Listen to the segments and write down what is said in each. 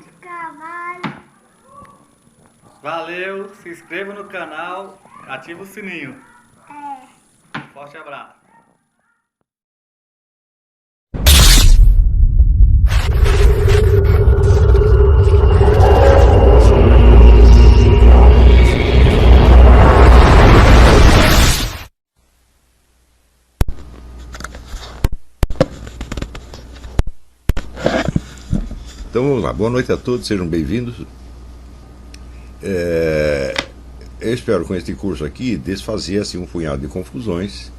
de cavalo. Valeu, se inscreva no canal, ativa o sininho. É. Forte abraço. Então vamos lá, boa noite a todos, sejam bem-vindos. Eu espero com este curso aqui desfazer assim, um punhado de confusões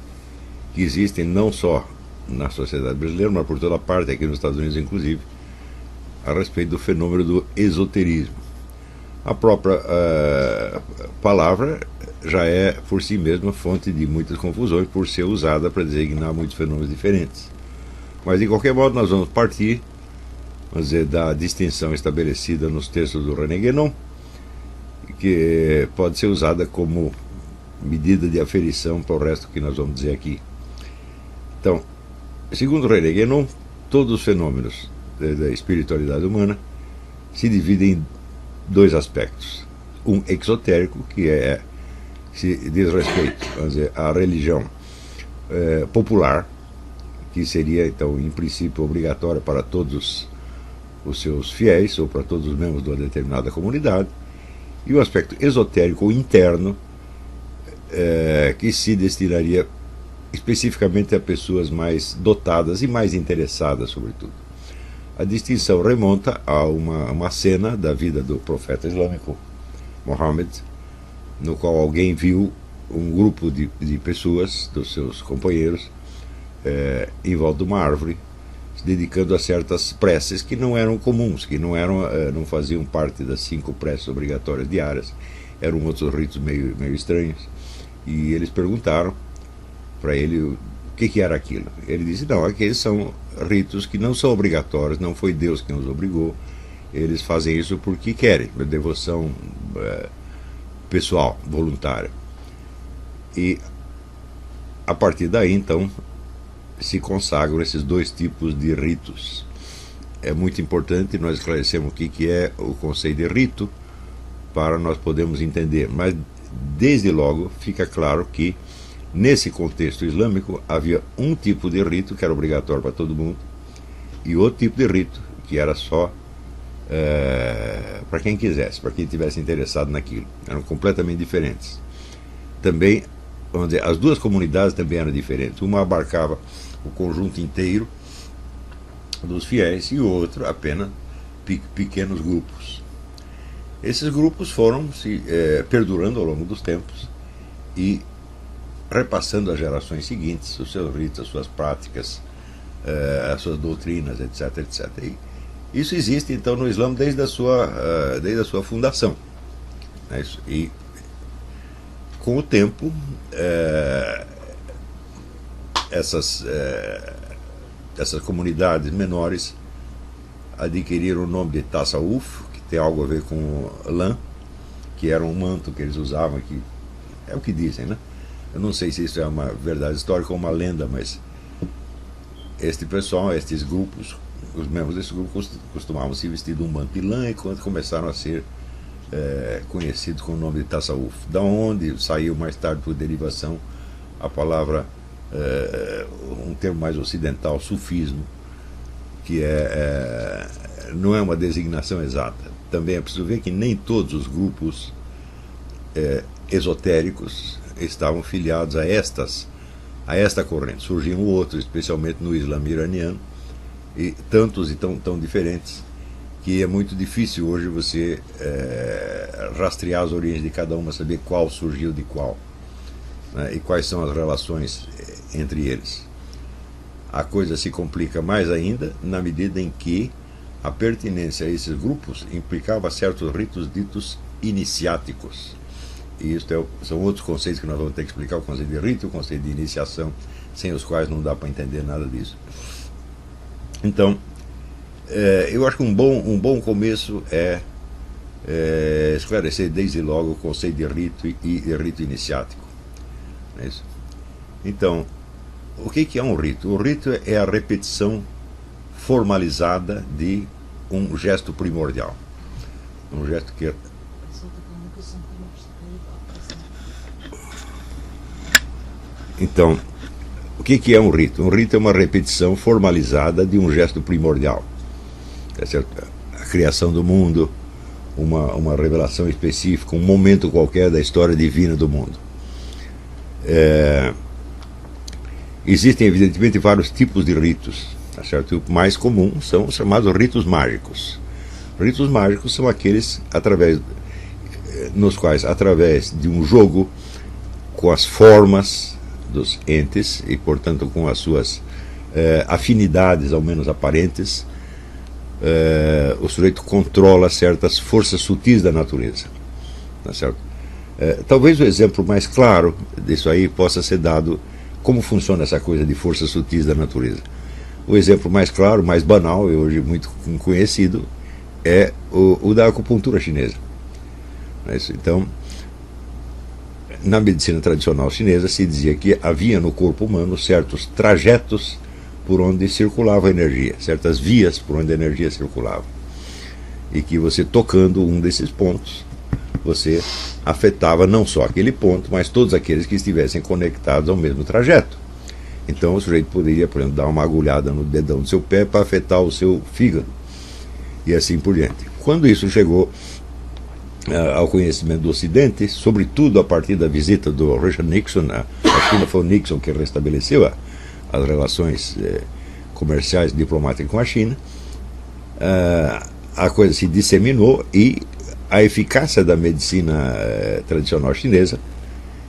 que existem não só na sociedade brasileira, mas por toda parte, aqui nos Estados Unidos inclusive, a respeito do fenômeno do esoterismo. A própria palavra já é por si mesma fonte de muitas confusões, por ser usada para designar muitos fenômenos diferentes. Mas de qualquer modo nós vamos partir, vamos dizer, da distinção estabelecida nos textos do René Guénon, que pode ser usada como medida de aferição para o resto que nós vamos dizer aqui. Então, segundo René Guénon, todos os fenômenos da espiritualidade humana se dividem em dois aspectos. Um exotérico, que se diz respeito, vamos dizer, à religião popular, que seria, então, em princípio, obrigatória para todos os seus fiéis, ou para todos os membros de uma determinada comunidade, e o aspecto esotérico ou interno, que se destinaria especificamente a pessoas mais dotadas e mais interessadas, sobretudo. A distinção remonta a uma cena da vida do profeta islâmico Mohammed, no qual alguém viu um grupo de pessoas, dos seus companheiros, em volta de uma árvore, se dedicando a certas preces que não eram comuns, que não faziam parte das 5 preces obrigatórias diárias, eram outros ritos meio estranhos, e eles perguntaram para ele o que era aquilo. Ele disse: não, aqueles são ritos que não são obrigatórios, não foi Deus quem os obrigou, eles fazem isso porque querem, uma devoção pessoal, voluntária. E a partir daí, então, se consagram esses dois tipos de ritos. É muito importante nós esclarecermos o que é o conceito de rito, para nós podermos entender, mas desde logo fica claro que nesse contexto islâmico havia um tipo de rito que era obrigatório para todo mundo, e outro tipo de rito que era só para quem quisesse, para quem estivesse interessado naquilo. Eram completamente diferentes. Também, vamos dizer, as duas comunidades também eram diferentes. Uma abarcava o conjunto inteiro dos fiéis e o outro apenas pequenos grupos. Esses grupos foram se perdurando ao longo dos tempos e repassando às gerações seguintes os seus ritos, as suas práticas, as suas doutrinas, etc, etc. E isso existe então no Islã desde a sua fundação. E com o tempo essas comunidades menores adquiriram o nome de Tasawuf, que tem algo a ver com lã, que era um manto que eles usavam, que é o que dizem, né? Eu não sei se isso é uma verdade histórica ou uma lenda, mas este pessoal, estes grupos, os membros desse grupo costumavam se vestir de um manto de lã, e quando começaram a ser conhecidos com o nome de Tasawuf, da onde saiu mais tarde por derivação a palavra, um termo mais ocidental, sufismo, que não é uma designação exata. Também é preciso ver que nem todos os grupos esotéricos estavam filiados a esta corrente. Surgiam outros, especialmente no Islã iraniano, e tantos e tão diferentes, que é muito difícil hoje você rastrear as origens de cada uma, saber qual surgiu de qual, né, e quais são as relações entre eles. A coisa se complica mais ainda na medida em que a pertinência a esses grupos implicava certos ritos ditos iniciáticos. E isso são outros conceitos que nós vamos ter que explicar: o conceito de rito e o conceito de iniciação, sem os quais não dá para entender nada disso. Então, eu acho que um bom começo é esclarecer desde logo o conceito de rito e rito iniciático. Não é isso? Então, o que é um rito? O rito é a repetição formalizada de um gesto primordial. Um gesto que... Então, o que é um rito? Um rito é uma repetição formalizada de um gesto primordial. Tá certo? A criação do mundo, uma revelação específica, um momento qualquer da história divina do mundo. Existem, evidentemente, vários tipos de ritos. Tá certo? O mais comum são os chamados ritos mágicos. Ritos mágicos são aqueles nos quais, através de um jogo com as formas dos entes e, portanto, com as suas afinidades, ao menos aparentes, o sujeito controla certas forças sutis da natureza. Tá certo? Talvez o exemplo mais claro disso aí possa ser dado como funciona essa coisa de forças sutis da natureza. O exemplo mais claro, mais banal e hoje muito conhecido é o da acupuntura chinesa. Então, na medicina tradicional chinesa se dizia que havia no corpo humano certos trajetos por onde circulava a energia, certas vias por onde a energia circulava. E que você tocando um desses pontos, você afetava não só aquele ponto, mas todos aqueles que estivessem conectados ao mesmo trajeto. Então o sujeito poderia, por exemplo, dar uma agulhada no dedão do seu pé para afetar o seu fígado. E assim por diante. Quando isso chegou ao conhecimento do Ocidente, sobretudo a partir da visita do Richard Nixon, acho que foi o Nixon que restabeleceu as relações comerciais e diplomáticas com a China, a coisa se disseminou e a eficácia da medicina tradicional chinesa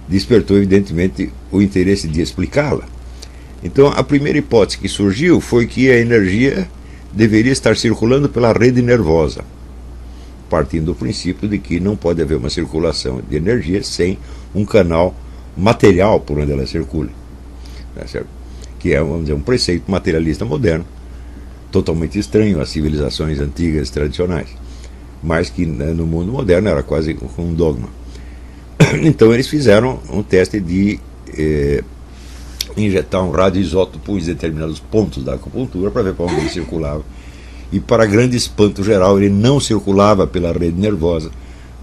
despertou, evidentemente, o interesse de explicá-la. Então, a primeira hipótese que surgiu foi que a energia deveria estar circulando pela rede nervosa, partindo do princípio de que não pode haver uma circulação de energia sem um canal material por onde ela circule. Tá certo? Que é, vamos dizer, um preceito materialista moderno, totalmente estranho às civilizações antigas tradicionais, mas que no mundo moderno era quase um dogma. Então eles fizeram um teste de injetar um radioisótopo em determinados pontos da acupuntura para ver para onde ele circulava. E, para grande espanto geral, ele não circulava pela rede nervosa,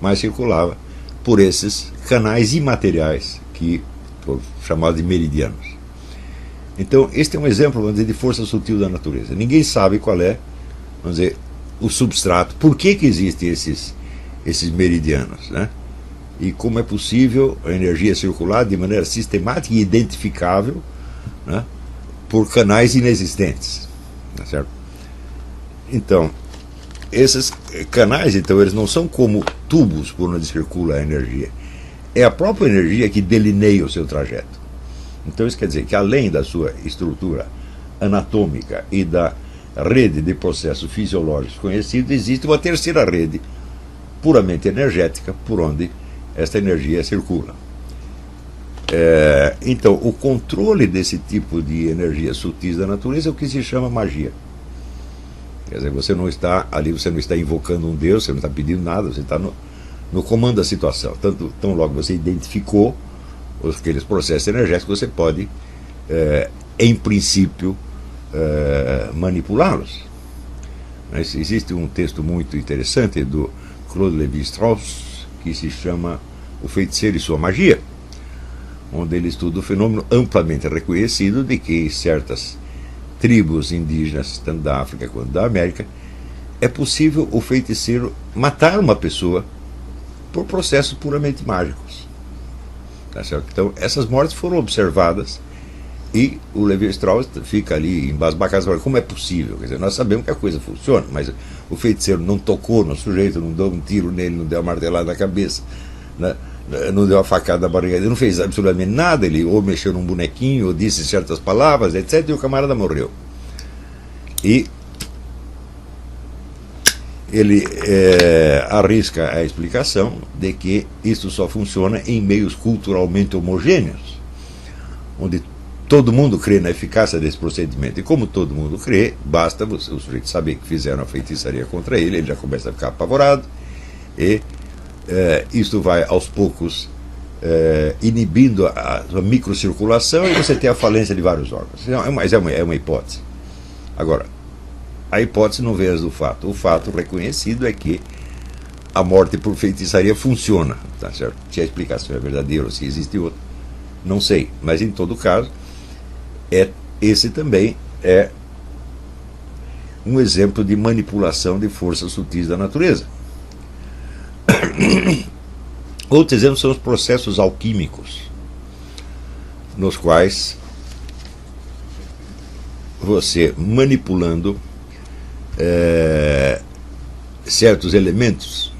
mas circulava por esses canais imateriais, que foram chamados de meridianos. Então, este é um exemplo, vamos dizer, de força sutil da natureza. Ninguém sabe qual é, vamos dizer, o substrato, por que existem esses meridianos, né? E como é possível a energia circular de maneira sistemática e identificável, né, por canais inexistentes, tá certo? Então, esses canais, então, eles não são como tubos por onde circula a energia. É a própria energia que delineia o seu trajeto. Então isso quer dizer que, além da sua estrutura anatômica e da rede de processos fisiológicos conhecidos, existe uma terceira rede puramente energética por onde esta energia circula. Então, o controle desse tipo de energia sutis da natureza é o que se chama magia. Quer dizer, você não está ali, você não está invocando um Deus, você não está pedindo nada, você está no comando da situação. Tão logo você identificou aqueles processos energéticos, você pode, em princípio, manipulá-los. Mas existe um texto muito interessante do Claude Lévi-Strauss que se chama O Feiticeiro e Sua Magia, onde ele estuda o fenômeno amplamente reconhecido de que em certas tribos indígenas, tanto da África quanto da América, é possível o feiticeiro matar uma pessoa por processos puramente mágicos. Tá certo? Então, essas mortes foram observadas e o Lévi-Strauss fica ali embasbacado, como é possível? Quer dizer, nós sabemos que a coisa funciona, mas o feiticeiro não tocou no sujeito, não deu um tiro nele, não deu uma martelada na cabeça, né? Não deu uma facada na barriga, ele não fez absolutamente nada, ele ou mexeu num bonequinho, ou disse certas palavras, etc., e o camarada morreu. E ele arrisca a explicação de que isso só funciona em meios culturalmente homogêneos, onde todo mundo crê na eficácia desse procedimento. E como todo mundo crê, basta o sujeito saber que fizeram a feitiçaria contra ele, ele já começa a ficar apavorado, e isto vai aos poucos inibindo a microcirculação, e você tem a falência de vários órgãos. Mas é uma hipótese. Agora, a hipótese não vem do fato. O fato reconhecido é que a morte por feitiçaria funciona, tá certo? Se a explicação é verdadeira ou se existe outra, não sei. Mas em todo caso, esse também é um exemplo de manipulação de forças sutis da natureza. Outro exemplo são os processos alquímicos, nos quais você, manipulando certos elementos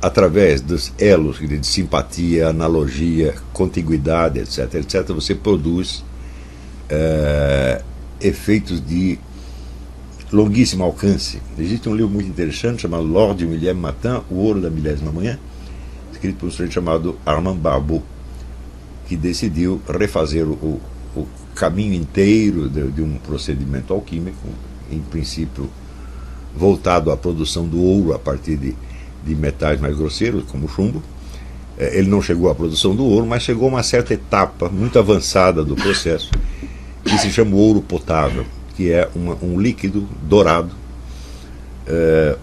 através dos elos de simpatia, analogia, contiguidade, etc., você produz efeitos de longuíssimo alcance. Existe um livro muito interessante chamado L'Or du Millième Matin, O Ouro da Milésima Manhã, escrito por um sujeito chamado Armand Barbeau, que decidiu refazer o caminho inteiro de um procedimento alquímico, em princípio voltado à produção do ouro a partir de metais mais grosseiros, como o chumbo. Ele não chegou à produção do ouro, mas chegou a uma certa etapa muito avançada do processo, que se chama ouro potável, que é um líquido dourado,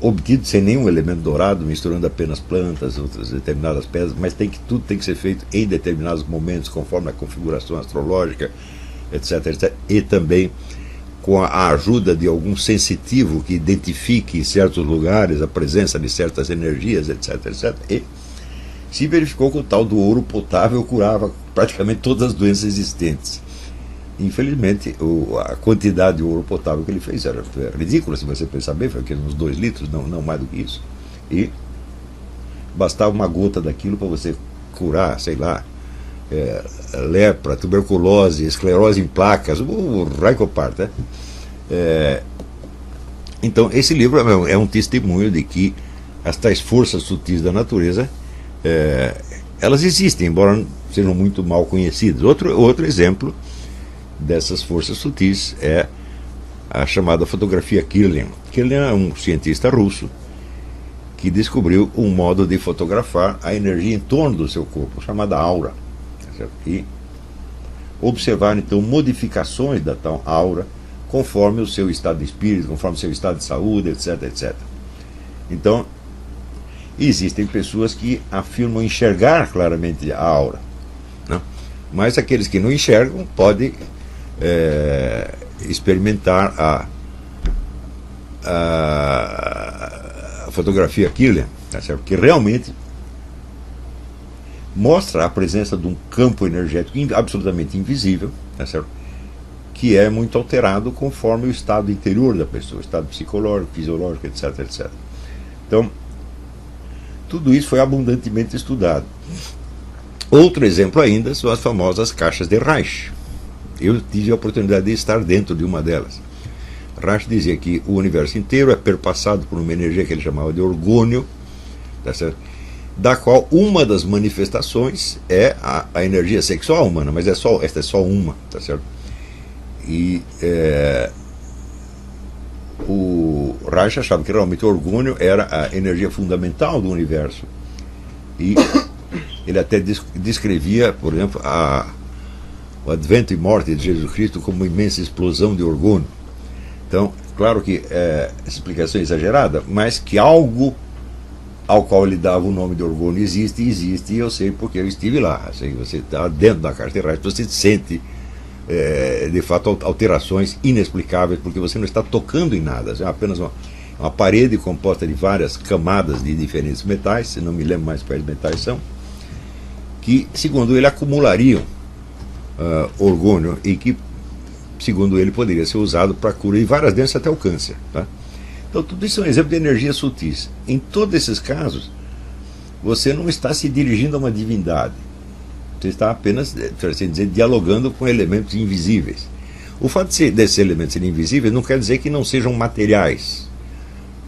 obtido sem nenhum elemento dourado, misturando apenas plantas, outras determinadas pedras, mas tudo tem que ser feito em determinados momentos, conforme a configuração astrológica, etc., e também com a ajuda de algum sensitivo que identifique em certos lugares a presença de certas energias, etc., e se verificou que o tal do ouro potável curava praticamente todas as doenças existentes. Infelizmente, a quantidade de ouro potável que ele fez era ridícula, se você pensar bem, foi uns 2 litros, não mais do que isso. E bastava uma gota daquilo para você curar, sei lá, lepra, tuberculose, esclerose em placas, o raicopart, né? Então, esse livro é um testemunho de que as tais forças sutis da natureza, elas existem, embora sejam muito mal conhecidas. Outro exemplo dessas forças sutis é a chamada fotografia Kirlian. Kirlian é um cientista russo que descobriu um modo de fotografar a energia em torno do seu corpo, chamada aura, certo? E observar então modificações da tal aura conforme o seu estado de espírito, conforme o seu estado de saúde, etc. Então, existem pessoas que afirmam enxergar claramente a aura, né? Mas aqueles que não enxergam podem experimentar a fotografia Kirlian, tá certo? Que realmente mostra a presença de um campo energético absolutamente invisível, tá certo? Que é muito alterado conforme o estado interior da pessoa, estado psicológico, fisiológico, etc. Então, tudo isso foi abundantemente estudado. Outro exemplo ainda são as famosas caixas de Reich. Eu tive a oportunidade de estar dentro de uma delas. Reich dizia que o universo inteiro é perpassado por uma energia que ele chamava de orgônio, tá certo? Da qual uma das manifestações é a energia sexual humana, mas esta é só uma, tá certo? E o Reich achava que realmente o orgônio era a energia fundamental do universo. E ele até descrevia, por exemplo, o advento e morte de Jesus Cristo como uma imensa explosão de orgônio. Então, claro que essa explicação é exagerada, mas que algo ao qual ele dava o nome de orgônio existe, e eu sei porque eu estive lá. Assim, você está dentro da caixa de Reich, você sente de fato alterações inexplicáveis, porque você não está tocando em nada, é apenas uma parede composta de várias camadas de diferentes metais, se não me lembro mais quais metais são, que, segundo ele, acumulariam orgônio e que, segundo ele, poderia ser usado para cura de várias doenças, até o câncer, tá? Então, tudo isso é um exemplo de energias sutis. Em todos esses casos, você não está se dirigindo a uma divindade, você está apenas, por assim dizer, dialogando com elementos invisíveis. O fato desses elementos serem invisíveis não quer dizer que não sejam materiais,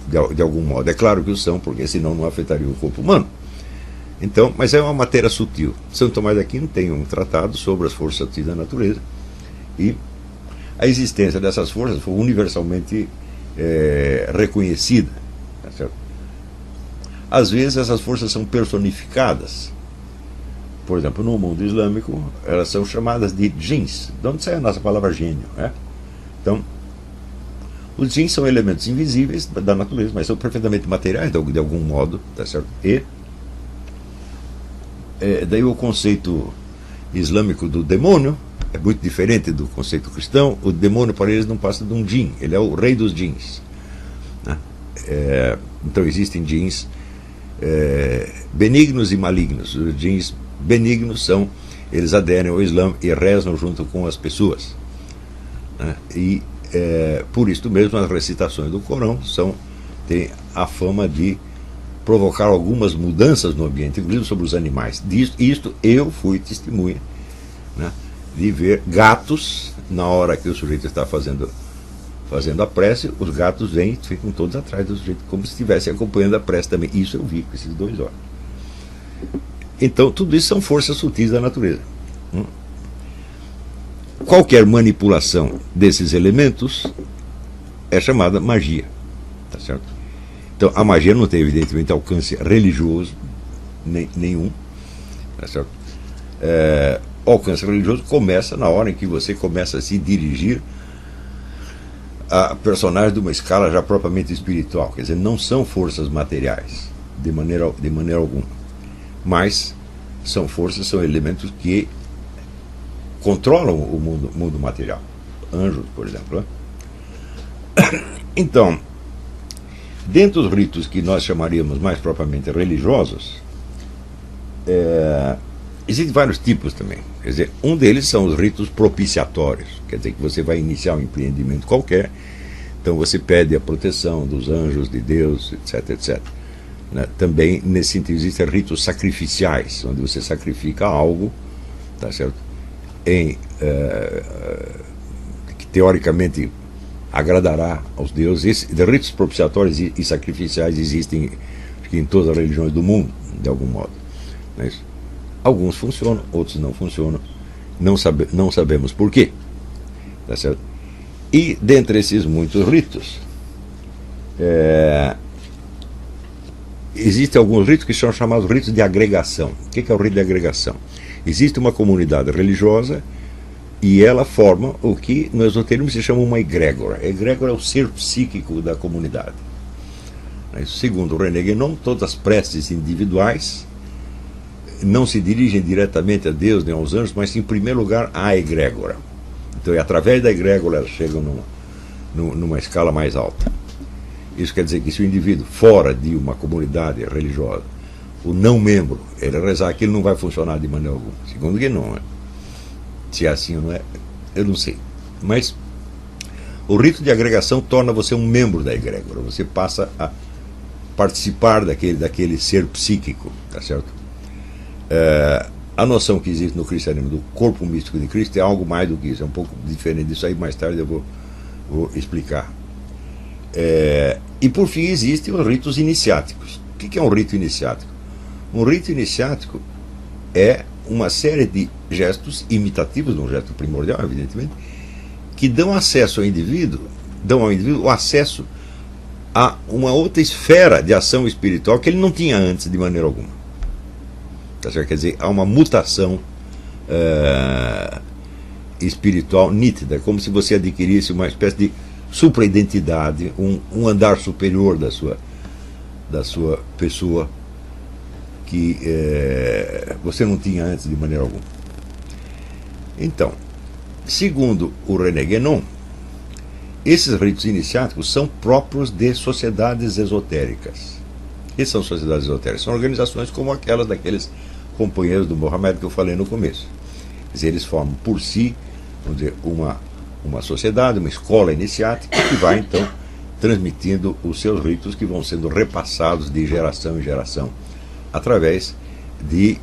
de algum modo. É claro que o são, porque senão não afetaria o corpo humano. Então, mas é uma matéria sutil. São Tomás de Aquino tem um tratado sobre as forças sutis da natureza, e a existência dessas forças foi universalmente reconhecida, tá certo? Às vezes essas forças são personificadas. Por exemplo, no mundo islâmico, elas são chamadas de jins, de onde sai a nossa palavra gênio, né? Então, Os jins são elementos invisíveis da natureza, mas são perfeitamente materiais de algum modo, tá certo? E daí o conceito islâmico do demônio é muito diferente do conceito cristão. O demônio para eles não passa de um jin, ele é o rei dos jins, né? Então existem jins benignos e malignos. Os jins benignos eles aderem ao Islã e rezam junto com as pessoas, né? E por isso mesmo as recitações do Corão têm a fama de provocar algumas mudanças no ambiente, inclusive sobre os animais. Isto eu fui testemunha, né, de ver gatos, na hora que o sujeito está fazendo a prece, os gatos vêm e ficam todos atrás do sujeito, como se estivessem acompanhando a prece também. Isso eu vi com esses 2 olhos. Então, tudo isso são forças sutis da natureza. Qualquer manipulação desses elementos é chamada magia, tá certo? Então, a magia não tem, evidentemente, alcance religioso nenhum, tá certo? O alcance religioso começa na hora em que você começa a se dirigir a personagens de uma escala já propriamente espiritual. Quer dizer, não são forças materiais, de maneira alguma, mas são elementos que controlam o mundo material. Anjos, por exemplo, né? Então, dentro dos ritos que nós chamaríamos mais propriamente religiosos, existem vários tipos também. Quer dizer, um deles são os ritos propiciatórios. Quer dizer que você vai iniciar um empreendimento qualquer, então você pede a proteção dos anjos, de Deus, etc, etc. Né? Também, nesse sentido, existem ritos sacrificiais, onde você sacrifica algo, tá certo? Que teoricamente agradará aos deuses. Ritos propiciatórios e sacrificiais existem em todas as religiões do mundo, de algum modo. Não é isso? Alguns funcionam, outros não funcionam. Não sabemos por quê. Tá certo? E dentre esses muitos ritos, existem alguns ritos que são chamados ritos de agregação. O que é o rito de agregação? Existe uma comunidade religiosa e ela forma o que no esoterismo se chama uma egrégora. A egrégora é o ser psíquico da comunidade. Segundo René Guénon, todas as preces individuais não se dirigem diretamente a Deus nem aos anjos, mas em primeiro lugar à egrégora. Então é através da egrégora elas chegam numa escala mais alta. Isso quer dizer que se o indivíduo fora de uma comunidade religiosa, o não membro, ele rezar aquilo, não vai funcionar de maneira alguma. Segundo Guénon, né? Se é assim ou não é, eu não sei. Mas o rito de agregação torna você um membro da egrégora. Você passa a participar daquele ser psíquico, tá certo? A noção que existe no cristianismo do corpo místico de Cristo é algo mais do que isso, é um pouco diferente disso aí, mais tarde eu vou explicar. E por fim existem os ritos iniciáticos. O que é um rito iniciático? Um rito iniciático é uma série de gestos imitativos, de um gesto primordial, evidentemente, que dão acesso ao indivíduo o acesso a uma outra esfera de ação espiritual que ele não tinha antes de maneira alguma. Tá certo? Quer dizer, há uma mutação espiritual nítida, como se você adquirisse uma espécie de supra-identidade, um andar superior da sua pessoa que você não tinha antes de maneira alguma. Então, segundo o René Guénon, esses ritos iniciáticos são próprios de sociedades esotéricas. O que são sociedades esotéricas? São organizações como aquelas daqueles companheiros do Mohammed que eu falei no começo. Quer dizer, eles formam por si, vamos dizer, uma sociedade, uma escola iniciática que vai então transmitindo os seus ritos, que vão sendo repassados de geração em geração através de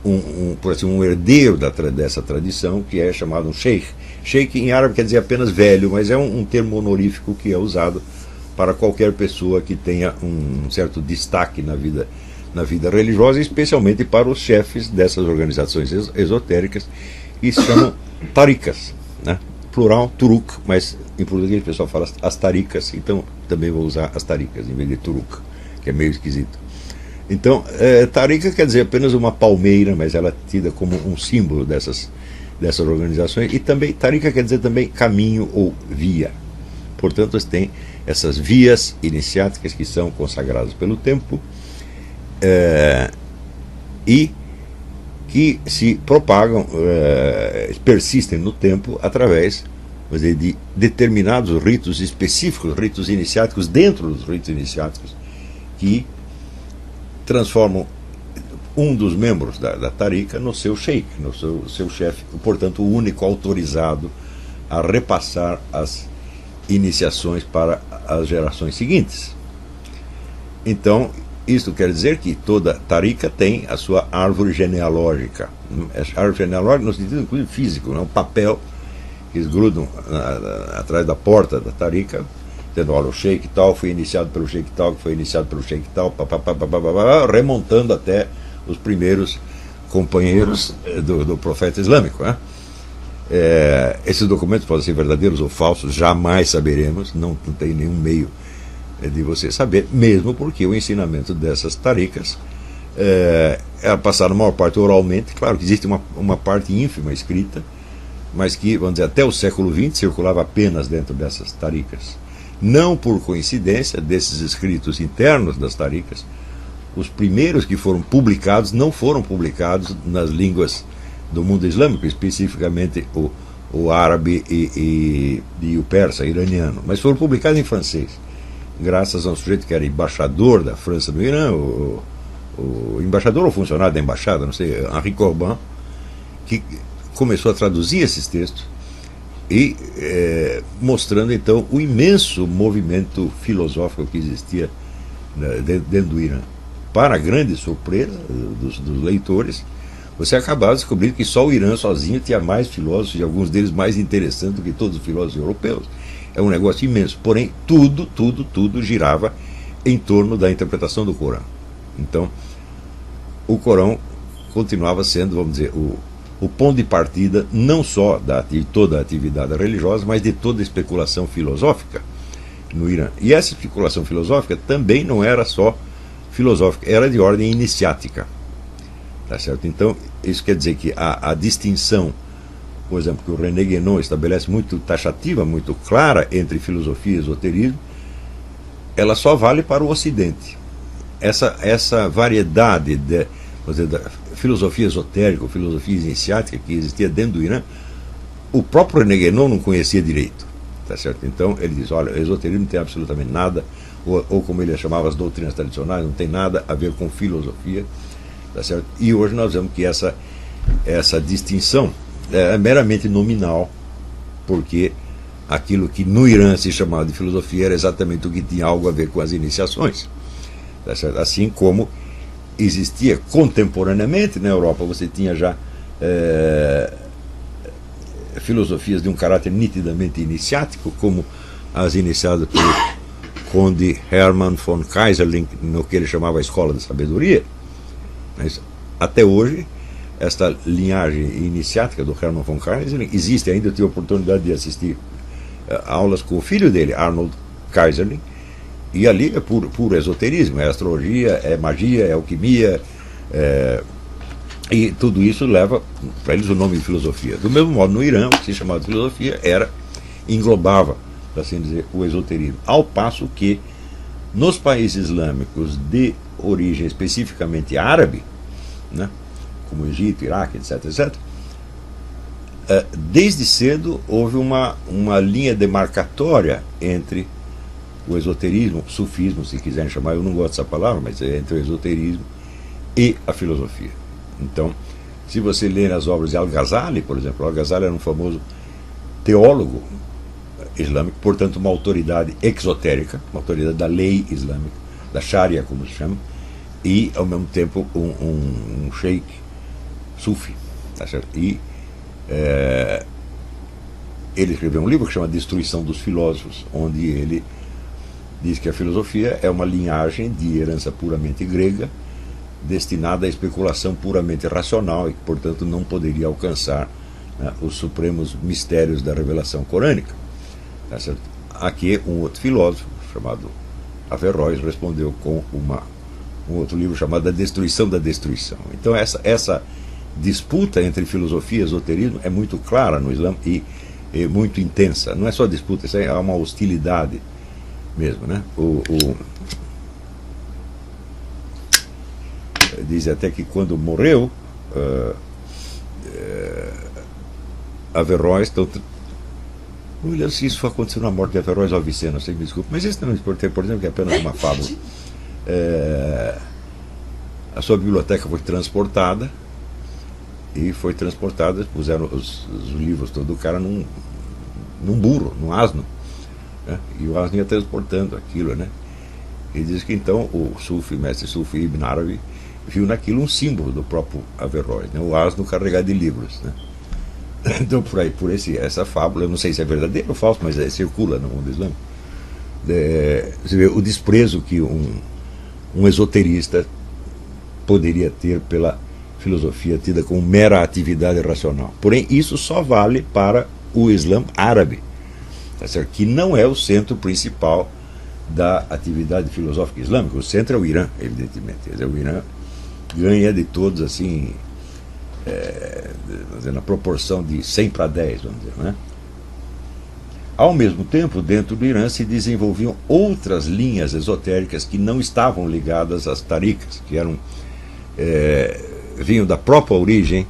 um herdeiro dessa tradição, que é chamado um sheikh. Sheikh em árabe quer dizer apenas velho, mas é um termo honorífico que é usado para qualquer pessoa que tenha um certo destaque na vida religiosa, especialmente para os chefes dessas organizações esotéricas, que se chamam tarikas, né? Plural, turuk, mas em português o pessoal fala as taricas, então também vou usar as taricas em vez de turuk, que é meio esquisito. Então, tarika quer dizer apenas uma palmeira, mas ela é tida como um símbolo dessas organizações. E também, tarika quer dizer também caminho ou via. Portanto, eles têm essas vias iniciáticas que são consagradas pelo tempo e que se propagam, persistem no tempo através, vamos dizer, de determinados ritos específicos, ritos iniciáticos dentro dos ritos iniciáticos, que transformam um dos membros da Tariqa no seu sheikh, no seu chefe, portanto o único autorizado a repassar as iniciações para as gerações seguintes. Então, isto quer dizer que toda Tariqa tem a sua árvore genealógica. Árvore genealógica no sentido inclusive físico, um papel que eles grudam atrás da porta da Tariqa, dizendo, olha, o sheikh tal foi iniciado pelo sheikh tal, que foi iniciado pelo sheikh tal, remontando até os primeiros companheiros do profeta islâmico. Esses documentos podem ser verdadeiros ou falsos, jamais saberemos, não tem nenhum meio de você saber, mesmo porque o ensinamento dessas taricas é passado a maior parte oralmente. Claro que existe uma parte ínfima escrita, mas que, vamos dizer, até o século XX circulava apenas dentro dessas taricas. Não por coincidência, desses escritos internos das taricas, os primeiros que foram publicados não foram publicados nas línguas do mundo islâmico, especificamente o árabe e o persa, iraniano, mas foram publicados em francês, graças a um sujeito que era embaixador da França no Irã, o embaixador ou funcionário da embaixada, não sei, Henri Corbin, que começou a traduzir esses textos e mostrando então o imenso movimento filosófico que existia dentro do Irã. Para a grande surpresa dos leitores, você acabava descobrindo que só o Irã sozinho tinha mais filósofos, e alguns deles mais interessantes do que todos os filósofos europeus. É um negócio imenso. Porém, tudo girava em torno da interpretação do Corão. Então, o Corão continuava sendo, vamos dizer, o ponto de partida não só de toda a atividade religiosa, mas de toda a especulação filosófica no Irã. E essa especulação filosófica também não era só filosófica, era de ordem iniciática. Tá certo? Então, isso quer dizer que a distinção, por exemplo, que o René Guénon estabelece muito taxativa, muito clara entre filosofia e esoterismo, ela só vale para o Ocidente. Essa variedade da filosofia esotérica, filosofia iniciática que existia dentro do Irã, o próprio René Guénon não conhecia direito. Tá certo? Então, ele diz, olha, o esoterismo não tem absolutamente nada, ou como ele chamava as doutrinas tradicionais, não tem nada a ver com filosofia. Tá certo? E hoje nós vemos que essa distinção é meramente nominal, porque aquilo que no Irã se chamava de filosofia era exatamente o que tinha algo a ver com as iniciações. Tá certo? Assim como existia contemporaneamente na Europa, você tinha já filosofias de um caráter nitidamente iniciático, como as iniciadas pelo conde Hermann von Kaiserling, no que ele chamava a Escola da Sabedoria. Mas até hoje, esta linhagem iniciática do Hermann von Kaiserling existe ainda. Eu tive a oportunidade de assistir aulas com o filho dele, Arnold Kaiserling, e ali é puro esoterismo, é astrologia, é magia, é alquimia, e tudo isso leva para eles o nome de filosofia. Do mesmo modo, no Irã, o que se chamava de filosofia englobava, para assim dizer, o esoterismo, ao passo que nos países islâmicos de origem especificamente árabe, né, como Egito, Iraque, etc., desde cedo houve uma linha demarcatória entre o esoterismo, sufismo, se quiserem chamar, eu não gosto dessa palavra, mas é entre o esoterismo e a filosofia. Então, se você ler as obras de Al-Ghazali, por exemplo, Al-Ghazali era um famoso teólogo islâmico, portanto uma autoridade exotérica, uma autoridade da lei islâmica, da Sharia, como se chama, e ao mesmo tempo um sheikh sufi. Tá certo? E ele escreveu um livro que chama Destruição dos Filósofos, onde ele diz que a filosofia é uma linhagem de herança puramente grega, destinada à especulação puramente racional e que, portanto, não poderia alcançar, né, os supremos mistérios da revelação corânica. Tá certo? Aqui um outro filósofo chamado Averroes respondeu com um outro livro chamado A Destruição da Destruição. Então essa disputa entre filosofia e esoterismo é muito clara no Islã, e muito intensa. Não é só disputa, isso é uma hostilidade mesmo, né? Diz até que quando morreu Averroes, então, não me lembro se isso aconteceu na morte de Averroes ou Avicena, sei, me desculpe, mas isso não é importante, por exemplo, que é apenas uma fábula. A sua biblioteca foi transportada, puseram os livros todos do cara num burro, num asno, né? E o asno ia transportando aquilo, né? E diz que então o mestre Sufi Ibn Arabi viu naquilo um símbolo do próprio Averroes, né? O asno carregado de livros, né? Então essa fábula, eu não sei se é verdadeira ou falsa, mas circula no mundo islâmico. Você vê o desprezo que um esoterista poderia ter pela filosofia tida como mera atividade racional. Porém, isso só vale para o Islã árabe, tá certo? Que não é o centro principal da atividade filosófica islâmica. O centro é o Irã, evidentemente. Quer dizer, o Irã ganha de todos assim, na proporção de 100 para 10, vamos dizer, né? Ao mesmo tempo, dentro do Irã se desenvolviam outras linhas esotéricas que não estavam ligadas às tarikas, que eram vinham da própria origem,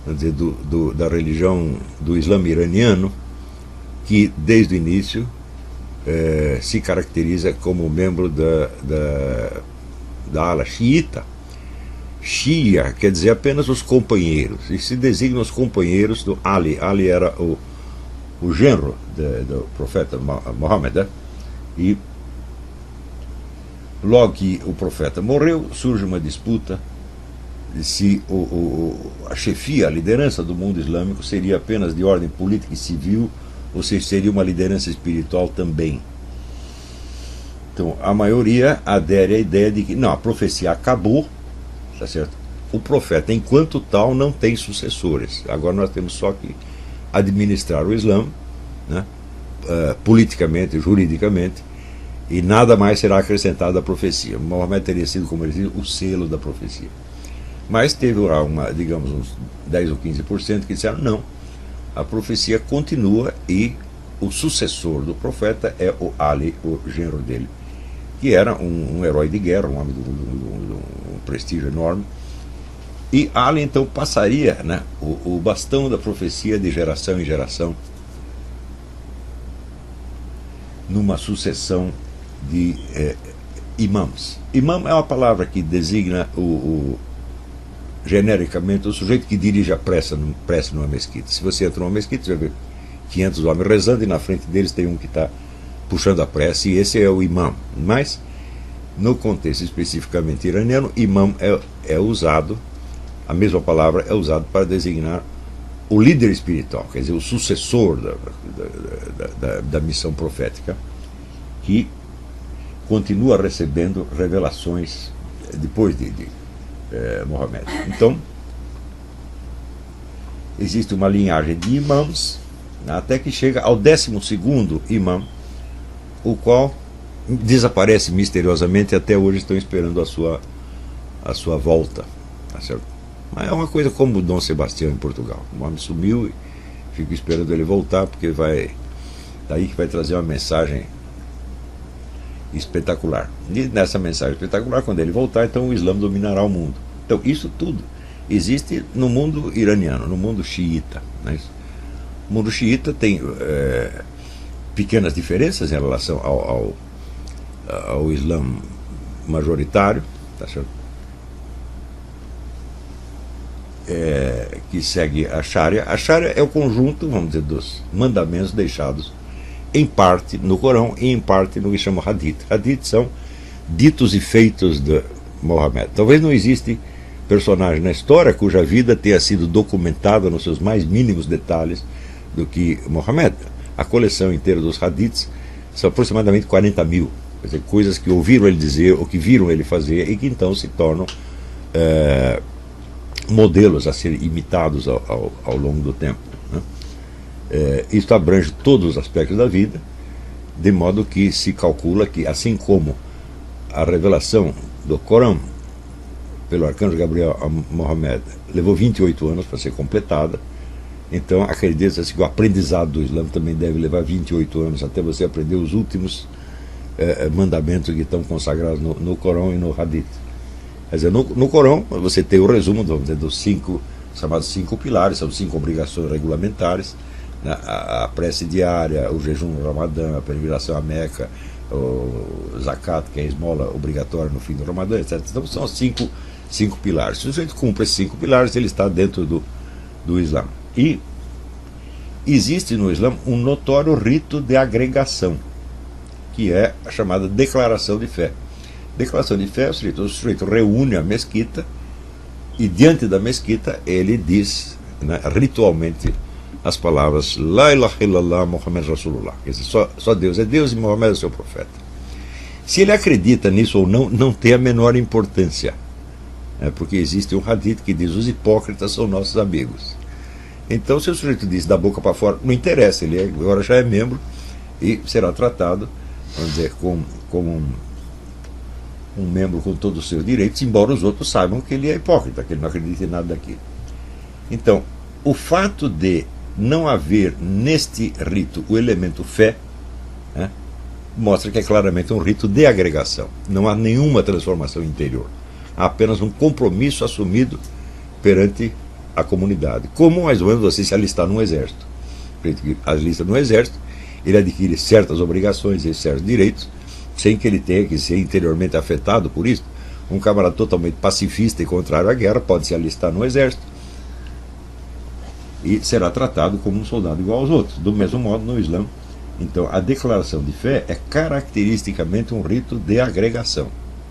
vamos dizer, da religião do Islã iraniano, que desde o início se caracteriza como membro da ala xiita. Shia quer dizer apenas os companheiros, e se designam os companheiros do Ali. Ali era o genro do profeta Mohammed, né? E logo que o profeta morreu, surge uma disputa se a chefia, a liderança do mundo islâmico seria apenas de ordem política e civil, ou se seria uma liderança espiritual também. Então a maioria adere à ideia de que não, a profecia acabou, tá certo? O profeta, enquanto tal, não tem sucessores. Agora nós temos só que administrar o Islã, né? Politicamente, juridicamente, e nada mais será acrescentado à profecia. Maomé teria sido, como ele diz, o selo da profecia. Mas teve lá digamos, uns 10 ou 15% que disseram não, a profecia continua e o sucessor do profeta é o Ali, o genro dele, que era um herói de guerra, um homem de um prestígio enorme. E Ali então passaria, né, o bastão da profecia de geração em geração, numa sucessão de imãs. Imã é uma palavra que designa genericamente o sujeito que dirige a prece numa mesquita. Se você entra numa mesquita, você vai ver 500 homens rezando e na frente deles tem um que está puxando a prece, e esse é o imã. Mas no contexto especificamente iraniano, imã é usado, a mesma palavra é usada para designar o líder espiritual, quer dizer, o sucessor da missão profética, que continua recebendo revelações depois de Mohammed. Então existe uma linhagem de imãs, até que chega ao 12º imã, o qual desaparece misteriosamente, e até hoje estão esperando a sua volta, tá certo? Mas é uma coisa como o Dom Sebastião em Portugal. O homem sumiu e fico esperando ele voltar, porque daí que vai trazer uma mensagem espetacular. E nessa mensagem espetacular, quando ele voltar, então o Islã dominará o mundo. Então isso tudo existe no mundo iraniano, no mundo xiita, né? O mundo xiita tem pequenas diferenças em relação ao Islã majoritário, tá certo? Que segue a Sharia. A Sharia é o conjunto, vamos dizer, dos mandamentos deixados em parte no Corão e em parte no que chama Hadith. Hadith são ditos e feitos de Mohammed. Talvez não exista personagem na história cuja vida tenha sido documentada nos seus mais mínimos detalhes do que Mohammed. A coleção inteira dos Hadiths são aproximadamente 40 mil. Quer dizer, coisas que ouviram ele dizer ou que viram ele fazer e que então se tornam modelos a serem imitados ao longo do tempo, né? Isso abrange todos os aspectos da vida, de modo que se calcula que, assim como a revelação do Corão pelo arcanjo Gabriel a Mohammed levou 28 anos para ser completada, Então acredita-se que o aprendizado do Islã também deve levar 28 anos até você aprender os últimos mandamentos que estão consagrados no Corão e no Hadith. Quer dizer, no Corão você tem o resumo, vamos dizer, dos chamados 5 pilares, são 5 obrigações regulamentares, né? A prece diária, o jejum no Ramadã, a peregrinação à Meca, o zakat, que é a esmola obrigatória no fim do Ramadã, etc. Então são 5 pilares. Se o sujeito cumpre esses 5 pilares, ele está dentro do Islã. E existe no Islã um notório rito de agregação, que é a chamada declaração de fé. Declaração de fé, o sujeito reúne a mesquita e diante da mesquita ele diz, né, ritualmente as palavras La ilaha illallah Muhammad Rasulullah. Quer dizer, só Deus é Deus e Muhammad é seu profeta. Se ele acredita nisso ou não, não tem a menor importância, porque existe um hadith que diz: os hipócritas são nossos amigos. Então, se o sujeito diz da boca para fora, não interessa, ele agora já é membro e será tratado, vamos dizer, como um membro com todos os seus direitos, embora os outros saibam que ele é hipócrita, que ele não acredita em nada daquilo. Então, o fato de não haver neste rito o elemento fé, né, mostra que é claramente um rito de agregação. Não há nenhuma transformação interior. Há apenas um compromisso assumido perante a comunidade. Como mais ou menos você se alistar num exército. Alista no exército, ele adquire certas obrigações e certos direitos, sem que ele tenha que ser interiormente afetado por isso. Um camarada totalmente pacifista e contrário à guerra pode se alistar no exército e será tratado como um soldado igual aos outros. Do mesmo modo, no Islã, então, a declaração de fé é caracteristicamente um rito de agregação,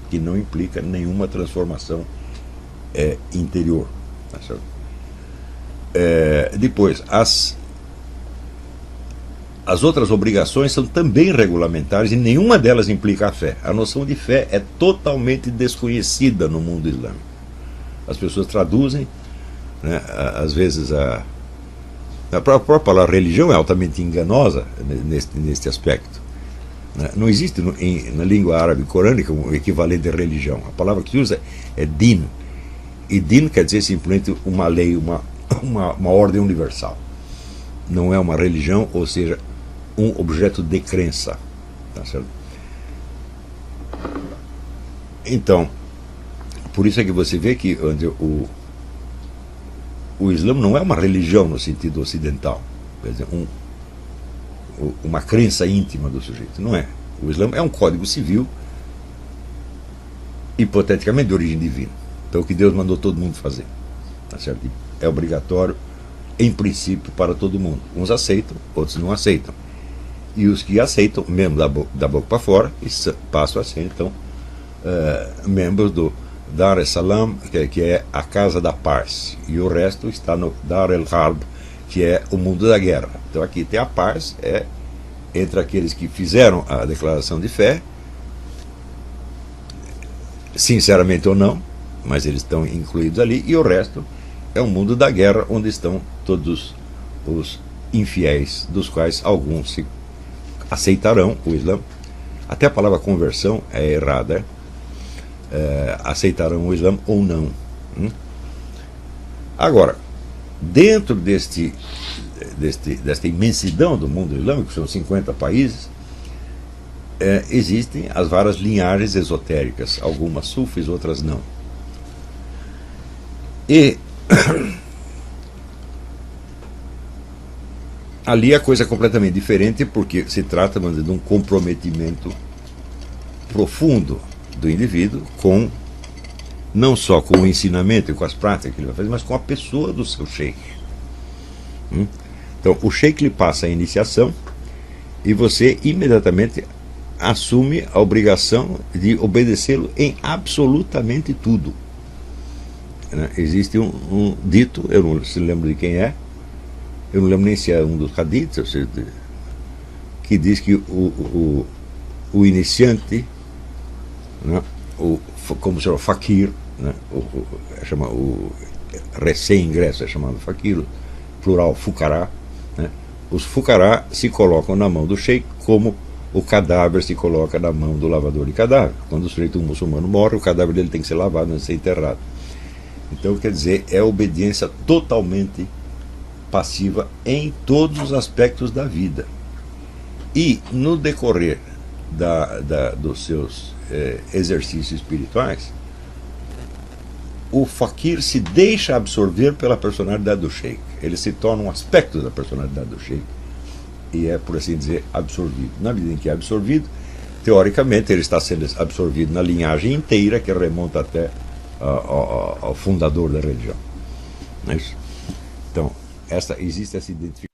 que não implica nenhuma transformação interior. Tá certo? Depois, as outras obrigações são também regulamentares e nenhuma delas implica a fé. A noção de fé é totalmente desconhecida no mundo islâmico. As pessoas traduzem, né, às vezes a própria palavra religião é altamente enganosa neste aspecto. Não existe na língua árabe corânica um equivalente de religião. A palavra que se usa é din. E din quer dizer simplesmente uma lei, uma ordem universal. Não é uma religião, ou seja, um objeto de crença. Tá certo? Então, por isso é que você vê que o Islã não é uma religião no sentido ocidental, quer dizer, uma crença íntima do sujeito. Não é. O Islã é um código civil, hipoteticamente de origem divina. Então, o que Deus mandou todo mundo fazer. Tá certo? É obrigatório, em princípio, para todo mundo. Uns aceitam, outros não aceitam. E os que aceitam, mesmo da boca para fora, passam a ser, então, membros do Dar es-Salam, que é a casa da paz. E o resto está no Dar el-Harb, que é o mundo da guerra. Então aqui tem a paz, entre aqueles que fizeram a declaração de fé, sinceramente ou não, mas eles estão incluídos ali, e o resto é o mundo da guerra, onde estão todos os infiéis, dos quais alguns aceitarão o Islã. Até a palavra conversão é errada, aceitarão o Islã ou não. Agora, dentro desta imensidão do mundo islâmico, que são 50 países, existem as várias linhagens esotéricas, algumas sufis, outras não. E ali a coisa é completamente diferente, porque se trata, vamos dizer, de um comprometimento profundo do indivíduo não só com o ensinamento e com as práticas que ele vai fazer, mas com a pessoa do seu sheikh. Então, o sheikh lhe passa a iniciação e você imediatamente assume a obrigação de obedecê-lo em absolutamente tudo. Existe um dito, eu não se lembro de quem é, eu não lembro nem se é um dos hadiths, que diz que o iniciante, né, como se chama, fakir, né, o recém-ingresso é chamado fakir, plural fukará, né, os fukará se colocam na mão do sheikh como o cadáver se coloca na mão do lavador de cadáver. Quando o sujeito muçulmano morre, o cadáver dele tem que ser lavado antes de ser enterrado. Então, quer dizer, é obediência totalmente passiva em todos os aspectos da vida. E no decorrer dos seus exercícios espirituais, o faquir se deixa absorver pela personalidade do sheik. Ele se torna um aspecto da personalidade do sheik e é, por assim dizer, absorvido. Na medida em que é absorvido, teoricamente ele está sendo absorvido na linhagem inteira que remonta até ao fundador da religião. Não é isso? Então, existe essa identificação.